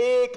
1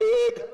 1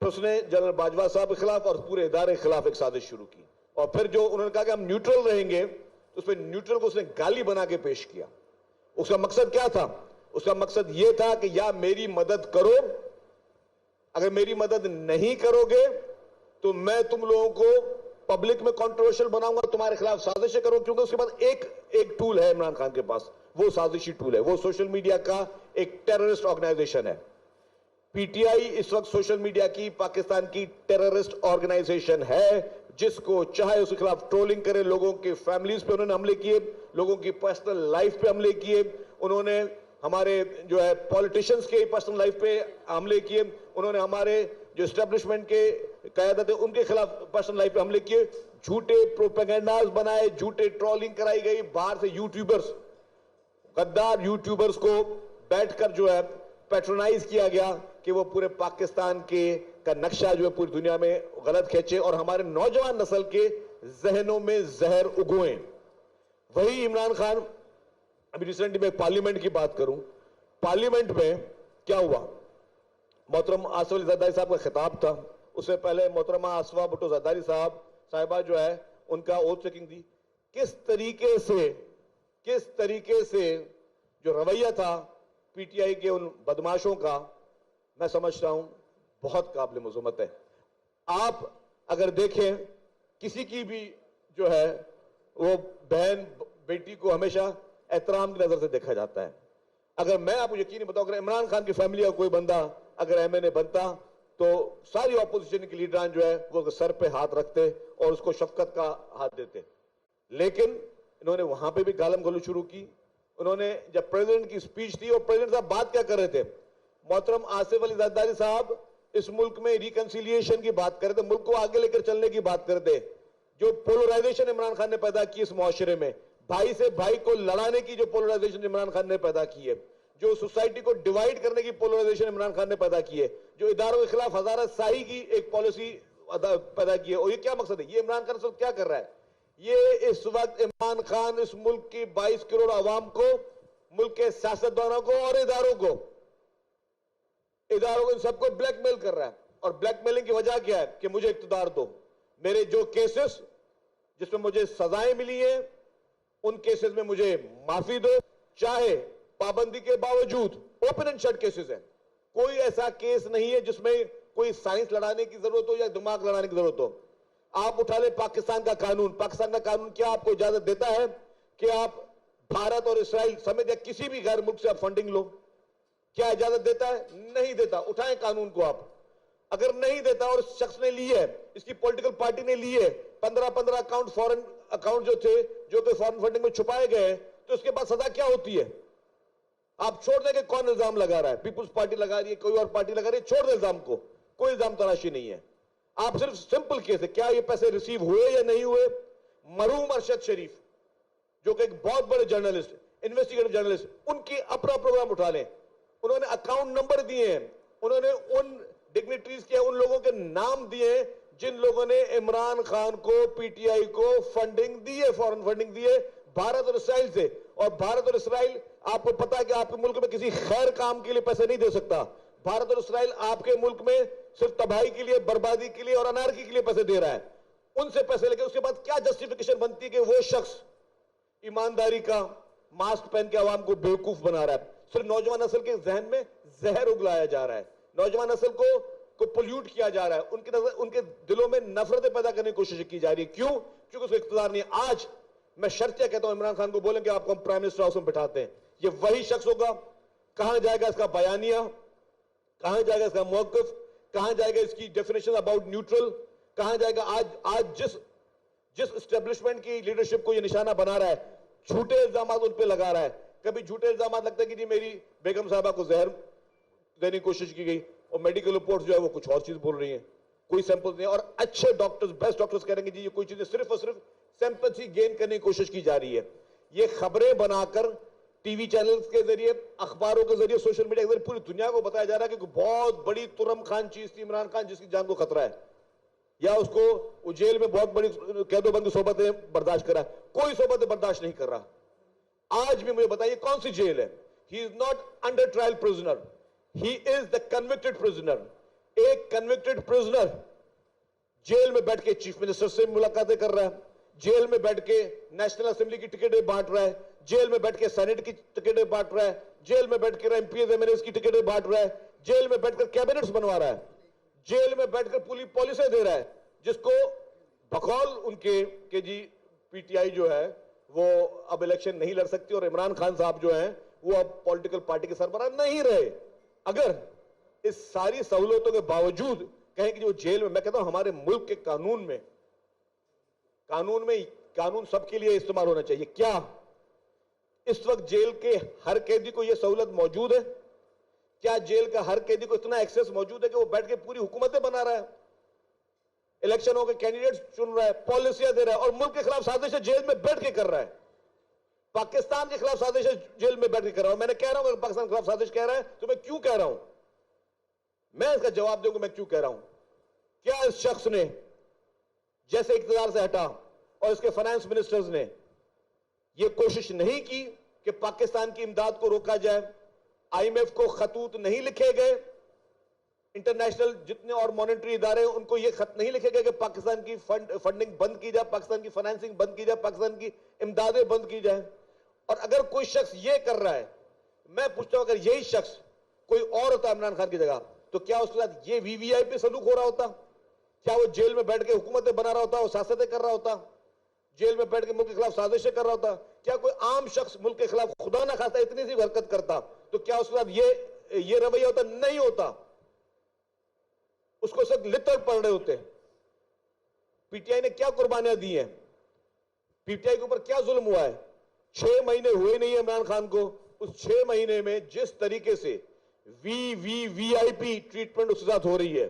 اس نے جنرل باجوہ صاحب کے خلاف اور پورے ادارے کے خلاف ایک سازش شروع کی, اور پھر جو انہوں نے کہا کہ ہم نیوٹرل رہیں گے, تو اس پہ نیوٹرل کو اس نے گالی بنا کے پیش کیا. اس کا مقصد کیا تھا؟ اس کا مقصد یہ تھا کہ یا میری مدد کرو, اگر میری مدد نہیں کرو گے تو میں تم لوگوں کو پبلک میں کنٹروورشل بناؤں گا, تمہارے خلاف سازشیں کروں, کیونکہ اس کے بعد ایک ٹول ہے عمران خان کے پاس, وہ سازشی ٹول ہے, وہ سوشل میڈیا کا ایک ٹیررسٹ آرگنائزیشن ہے. پی ٹی آئی اس وقت سوشل میڈیا کی پاکستان کی ٹیررسٹ آرگنائزیشن ہے, جس کو چاہے اس کے خلاف ٹرولنگ کرے, لوگوں کی فیملیز پہ انہوں نے حملے کیے, لوگوں کی پرسنل لائف پہ حملے کیے, انہوں نے ہمارے جو ہے پولیٹیشنز کے پرسنل لائف پہ حملے کیے, انہوں نے ہمارے جو اسٹیبلشمنٹ کے قیادت ہے ان کے خلاف پرسنل لائف پہ حملے کیے, جھوٹے پروپیگنڈاز بنائے, جھوٹے ٹرولنگ کرائی گئی, باہر سے یوٹیوبرز, غدار یوٹیوبرز کو بیٹھ کر جو ہے پیٹرونائز کیا گیا کہ وہ پورے پاکستان کا نقشہ جو ہے پوری دنیا میں غلط کھینچے اور ہمارے نوجوان نسل کے ذہنوں میں زہر اگوئیں. وہی عمران خان, ابھی ریسنٹلی میں پارلیمنٹ کی بات کروں, پارلیمنٹ میں کیا ہوا, محترم آصف علی زرداری صاحب کا خطاب تھا, اس سے پہلے محترمہ آصفہ بھٹو زرداری صاحبہ جو ہے ان کا اوتھ ٹیکنگ تھی. کس طریقے سے جو رویہ تھا پی ٹی آئی کے ان بدماشوں کا, میں سمجھتا ہوں بہت قابل مذمت ہے. آپ اگر دیکھیں کسی کی بھی جو ہے وہ بہن بیٹی کو ہمیشہ احترام کی نظر سے دیکھا جاتا ہے. اگر میں آپ کو یقینی بتاؤں, اگر عمران خان کی فیملی کا کوئی بندہ اگر ایم این اے بنتا تو ساری اپوزیشن کے لیڈران جو ہے وہ سر پہ ہاتھ رکھتے اور اس کو شفقت کا ہاتھ دیتے. لیکن انہوں نے وہاں پہ بھی گالم گلوچ شروع کی. انہوں نے جب پریزیڈنٹ کی سپیچ تھی, اور پریزیڈنٹ صاحب بات کیا کر رہے تھے, محترم آصف علی زرداری صاحب اس ملک میں ریکنسیلیشن کی بات کر رہے تھے, ملک کو آگے لے کر چلنے کی بات کر رہے تھے. جو پولرائزیشن عمران خان نے پیدا کی اس معاشرے میں, بھائی سے بھائی کو لڑانے کی جو پولرائزیشن عمران خان نے پیدا کی ہے, جو سوسائٹی کو ڈیوائیڈ کرنے کی پولرائزیشن عمران خان نے پیدا کی ہے, جو اداروں کے خلاف ہزارت سائی کی ایک پالیسی پیدا کی ہے, اور یہ کیا مقصد ہے, یہ عمران خان صرف کیا کر رہا ہے, یہ اس وقت عمران خان اس ملک کی 22 کروڑ عوام کو, ملک کے سیاستدانوں کو اور اداروں کو ان سب کو بلیک میل کر رہا ہے. اور بلیک میلنگ کی وجہ کیا ہے کہ مجھے اقتدار دو, میرے جو کیسز جس میں مجھے سزائیں ملی ہیں ان کیسز میں مجھے معافی دو, چاہے پابندی کے باوجود اوپن اینڈ شٹ کیسز ہیں, کوئی ایسا کیس نہیں ہے جس میں کوئی سائنس لڑانے کی ضرورت ہو یا دماغ لڑانے کی ضرورت ہو. آپ اٹھا لیں پاکستان کا قانون کیا آپ کو اجازت دیتا ہے کہ آپ بھارت اور اسرائیل سمیت یا کسی بھی غیر ملک سے آپ فنڈنگ لو؟ کیا اجازت دیتا ہے؟ نہیں دیتا. اٹھائیں قانون کو آپ. اگر نہیں دیتا اور اس شخص نے لی ہے, اس کی پولیٹیکل پارٹی نے لی ہے 15 اکاؤنٹ فورن اکاؤنٹ جو تھے جو کہ فورن فنڈنگ میں چھپائے گئے, تو اس کے بعد سزا کیا ہوتی ہے؟ آپ چھوڑ دیں کہ کون الزام لگا رہا ہے, پیپلز پارٹی لگا رہی ہے, کوئی اور پارٹی لگا رہی ہے, چھوڑ دیں الزام کو, کوئی الزام تراشی نہیں ہے. آپ صرف سمپل کیس ہے, کیا یہ پیسے ریسیو ہوئے یا نہیں ہوئے. مرحوم ارشد شریف جو کہ ایک بہت بڑے جرنلسٹ, انویسٹیگیٹو جرنلسٹ, ان کی اپنا پروگرام اٹھا لیں, انہوں نے اکاؤنٹ نمبر دیے ہیں, انہوں نے ان ڈگنیٹریز کے ان لوگوں کے نام دیے جن لوگوں نے عمران خان کو, پی ٹی آئی کو فنڈنگ دیے, فورن فنڈنگ دیے بھارت اور اسرائیل سے. اور بھارت اور اسرائیل, آپ کو پتا ہے کہ آپ کے ملک میں کسی خیر کام کے لیے پیسے نہیں دے سکتا. بھارت اور اسرائیل آپ کے ملک میں صرف تباہی کے لیے, بربادی کے لیے اور انارکی کے لیے پیسے دے رہا ہے. ان سے پیسے لے کے اس کے بعد کیا جسٹیفیکیشن بنتی ہے کہ وہ شخص ایمانداری کا ماسک پہن کے عوام کو بیوقوف بنا رہا ہے. صرف نوجوان نسل کے ذہن میں زہر اگلایا جا رہا ہے, نوجوان نسل کو پولیوٹ کیا جا رہا ہے, ان کے دلوں میں نفرتیں پیدا کرنے کی کوشش کی جا رہی ہے. کیوں؟ کیونکہ اس کو اقتدار نہیں ہے. آج میں شرطیہ کہتا ہوں, عمران خان کو بولیں کہ آپ کو ہم پرائم منسٹر ہاؤس میں بٹھاتے ہیں, یہ وہی شخص ہوگا. کہاں جائے گا اس کا بیانیہ, کہاں جائے گا اس کا موقف, کہاں جائے گا اس کی ڈیفینیشن اباؤٹ نیوٹرل, کہاں جائے گا آج جس اسٹیبلشمنٹ کی لیڈرشپ کو یہ نشانہ بنا رہا ہے, جھوٹے الزامات ان پہ لگا رہا ہے. کبھی جھوٹے الزامات لگتا ہے کہ جی میری بیگم صاحبہ کو زہر دینے کی کوشش کی گئی, اور میڈیکل رپورٹس جو ہے وہ کچھ اور چیز بول رہی ہیں, کوئی سیمپل نہیں. اور اچھے ڈاکٹرز, بیسٹ ڈاکٹرز کہہ رہے ہیں کہ جی یہ کوئی چیزیں صرف اور صرف سیمپلز ہی گین کرنے کی کوشش کی جا رہی ہے. یہ خبریں بنا کر ٹی وی چینلز کے ذریعے, اخباروں کے ذریعے, سوشل میڈیا کے ذریعے پوری دنیا کو بتایا جا رہا ہے کہ بہت بڑی ترم خان چیز تھی عمران خان, جس کی جان کو خطرہ ہے, یا اس کو وہ جیل میں بہت بڑی قید و بند کی صحبتیں برداشت کرا ہے. کوئی صحبتیں برداشت نہیں کر رہا. آج بھی مجھے بتائیے کون سی جیل ہے؟ He is not under trial prisoner, he is the convicted prisoner. ایک کنوکٹڈ پرزنر جیل میں بیٹھ کے چیف منسٹر سے ملاقاتیں کر رہا ہے, جیل میں بیٹھ کے نیشنل اسمبلی کی ٹکٹیں بانٹ رہا ہے, جیل میں بیٹھ کے سینٹ کی ٹکٹیں بانٹ رہا ہے, جیل میں بیٹھ کر M Ps M Ls کی ٹکٹیں بانٹ رہا ہے, جیل میں بیٹھ کر کیبنٹس بنوا رہا ہے, جیل میں بیٹھ کر پوری پالیسیاں دے رہا ہے, جس کو بقول ان کے کہ جی پی ٹی آئی جو ہے وہ اب الیکشن نہیں لڑ سکتی اور عمران خان صاحب جو ہیں وہ اب پولیٹیکل پارٹی کے سربراہ نہیں رہے. اگر اس ساری سہولتوں کے باوجود کہیں کہ جو جیل میں کہتا ہوں ہمارے ملک کے قانون سب کے لیے استعمال ہونا چاہیے. کیا اس وقت جیل کے ہر قیدی کو یہ سہولت موجود ہے؟ کیا جیل کا ہر قیدی کو اتنا ایکسس موجود ہے کہ وہ بیٹھ کے پوری حکومتیں بنا رہا ہے, الیکشنوں کے کینڈیڈیٹس چن رہا ہے, پالیسیاں دے رہا ہے, اور ملک کے خلاف سازشیں جیل میں بیٹھ کے کر رہا ہے, پاکستان کے خلاف سازشیں جیل میں بیٹھ کے کر رہا ہوں. میں نے کہہ رہا ہوں اگر پاکستان کے خلاف سازش کہہ رہا ہے تو میں کیوں کہہ رہا ہوں, میں اس کا جواب دوں گا میں کیوں کہہ رہا ہوں. کیا اس شخص نے جیسے اقتدار سے ہٹا اور اس کے فائنانس منسٹرز نے یہ کوشش نہیں کی کہ پاکستان کی امداد کو روکا جائے, آئی ایم ایف کو خطوط نہیں لکھے گئے, انٹرنیشنل جتنے اور مانیٹری ادارے ان کو یہ خط نہیں لکھے گئے کہ پاکستان کی فنڈنگ بند کی جائے, پاکستان کی فائنانسنگ بند کی جائے, پاکستان کی امدادیں بند کی جائیں. اور اگر کوئی شخص یہ کر رہا ہے, میں پوچھتا ہوں اگر یہی شخص کوئی اور ہوتا عمران خان کی جگہ تو کیا اس کے ساتھ یہ وی وی آئی پی سلوک ہو رہا ہوتا؟ کیا وہ جیل میں بیٹھ کے حکومتیں بنا رہا ہوتا, وہ سیاستیں کر رہا ہوتا, جیل میں بیٹھ کے ملک کے خلاف سازشیں کر رہا ہوتا؟ کیا کوئی عام شخص ملک کے خلاف خدا نہ خواستہ اتنی سی حرکت کرتا تو کیا اس کے ساتھ یہ رویہ ہوتا؟ نہیں ہوتا. اس کو صرف لتڑ پڑ رہے ہوتے. پی ٹی آئی نے کیا قربانیاں دی ہیں, پی ٹی آئی کے اوپر کیا ظلم ہوا ہے؟ 6 مہینے ہوئے نہیں عمران خان کو, اس 6 مہینے میں جس طریقے سے وی آئی پی ٹریٹمنٹ اس کے ساتھ ہو رہی ہے.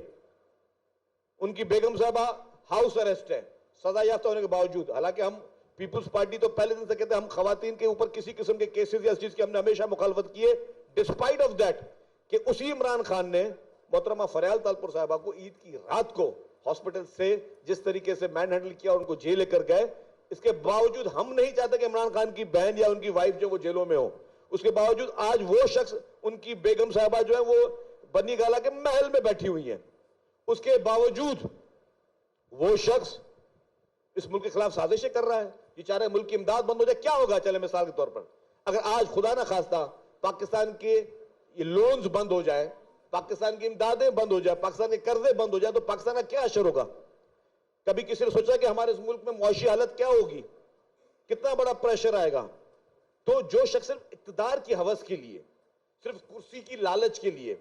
ان کی بیگم صاحبہ ہاؤس اریسٹ ہے سزا یافتہ ہونے کے باوجود, حالانکہ ہم پیپلز پارٹی تو پہلے دن سے کہتے ہیں ہم خواتین کے اوپر کسی قسم کے کیسز یا اس چیز کی ہم نے ہمیشہ مخالفت کی ہے, ڈسپائٹ آف دیٹ کہ اسی عمران خان نے محترمہ فریال تالپور صاحبہ کو عید کی رات کو ہاسپٹل سے جس طریقے سے مین ہینڈل کیا اور ان کو جیل لے کر گئے, اس کے باوجود ہم نہیں چاہتے کہ عمران خان کی بہن یا ان کی وائف جو وہ جیلوں میں ہو. اس کے باوجود آج وہ شخص, ان کی بیگم صاحبہ جو ہے وہ بنی گالا کے محل میں بیٹھی ہوئی ہیں, اس کے باوجود وہ شخص اس ملک کے خلاف سازشیں کر رہا ہے. یہ چاہ رہے ملک کی امداد بند ہو جائے. کیا ہوگا چلے مثال کے طور پر اگر آج خدا نہ خواستہ پاکستان کے یہ لونز بند ہو جائے, پاکستان کی امدادیں بند ہو جائے, پاکستان کے قرضے بند ہو جائے تو پاکستان کا کیا اثر ہوگا؟ کبھی کسی نے سوچا کہ ہمارے اس ملک میں معاشی حالت کیا ہوگی, کتنا بڑا پریشر آئے گا؟ تو جو شخص صرف اقتدار کی ہوس کے لیے, صرف کرسی کی لالچ کے لیے,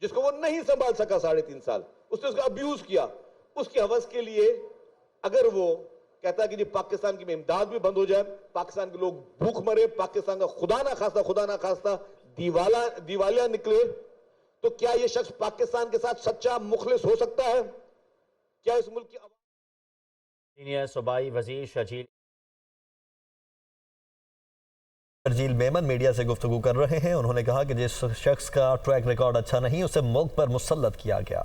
جس کو وہ نہیں سنبھال سکا 3.5 سال, اس نے اس کا ابیوز کیا, اس کی ہوس کے لیے اگر وہ کہتا ہے کہ جی پاکستان کی امداد بھی بند ہو جائے, پاکستان کے لوگ بھوک مرے, پاکستان کا خدا نہ خواستہ دیوالیہ نکلے, تو کیا یہ شخص پاکستان کے ساتھ سچا مخلص ہو سکتا ہے؟ کیا اس ملک کی سینئر صوبائی وزیر شرجیل میمن میڈیا سے گفتگو کر رہے ہیں. انہوں نے کہا کہ جس شخص کا ٹریک ریکارڈ اچھا نہیں اسے ملک پر مسلط کیا گیا.